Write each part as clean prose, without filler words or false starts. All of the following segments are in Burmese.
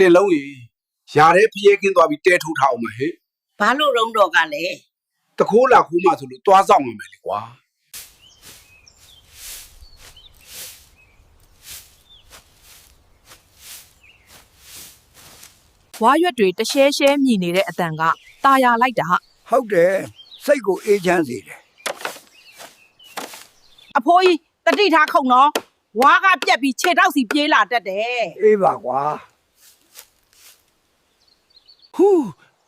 တင်လုံးကြီးယာတဲ့ဖျဲကင်းသွားပြီးတဲထိုးထားအောင်မဟဲ့ ဘာလို့ရုံးတော့ကလဲ တခိုးလာခိုးမှဆိုလို့တွားဆောင်မှာမယ်လေကွာ ဝါရွက်တွေတရှဲရှဲမြည်နေတဲ့အတန်ကตาရလိုက်တာ ဟုတ်တယ်စိတ်ကိုအေးချမ်းစေတယ် အဖိုးကြီးတတိထားခုံနော်ဝါကပြက်ပြီးခြေထောက်စီပြေးလာတတ်တယ် အေးပါကွာဟူး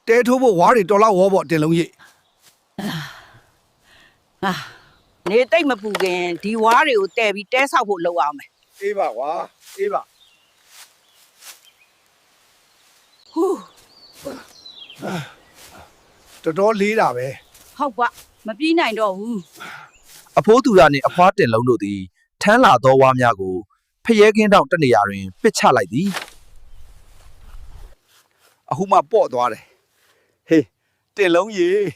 တဲထိုးဖို့ဝါးတွေတော်လောက်ဝေါ်ပေါ့တင်လုံးကြီး ဟာနေတိတ်မပူခင်ဒီဝါတွေကိုတဲပြီးတဲဆောက်ဖို့လုပ်အောင်မယ် အေးပါကွာအေးပါ ဟူး တော်တော်လေးတာပဲ ဟုတ်ပါမပြီးနိုင်တော့ဘူး အဖိုးသူရနှင့်အဖွားတင်လုံးတို့သည်ထမ်းလာသောဝါများကိုဖျဲကင်းတောင်တနေရာတွင်ပစ်ချလိုက်သည် အခုမှပေါ့သွားတယ်ဟေးတင်လုံးကြီး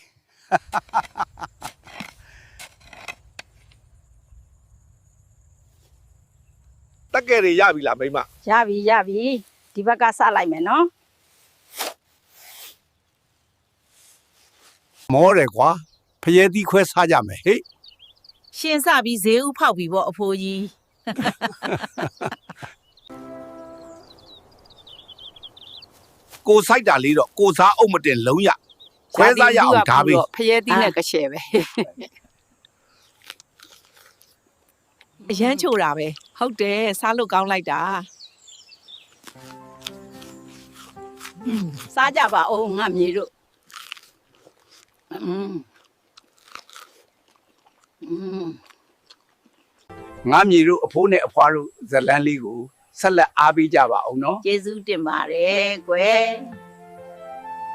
တက်ကယ်တွေရပြီလားမိမ ရပြီဒီဘက်ကစလိုက်မယ်နော် မောတယ်ကွာဖျဲသီးခွဲစားကြမယ်ဟေး ရှင်စပြီးဈေးဥဖောက်ပြီပေါ့အဖိုးကြီး ကိုစိုက်တာလေးတော့ကိုစားအုပ်မတင်လုံးရခွဲစားရအောင်ဒါပဲ ဖျဲသီးနဲ့ကရှယ်ပဲ အရန်ချိုတာပဲဟုတ်တယ်စားလို့ကောင်းလိုက်တာ စားကြပါဦးငါမြေတို့อืม ငါမြေတို့အဖိုးနဲ့အဖွားတို့ဇလန်းလေးကိုဆက်လက်အားပေးကြပါအောင်နော် ကျေးဇူးတင်ပါတယ်ကွယ်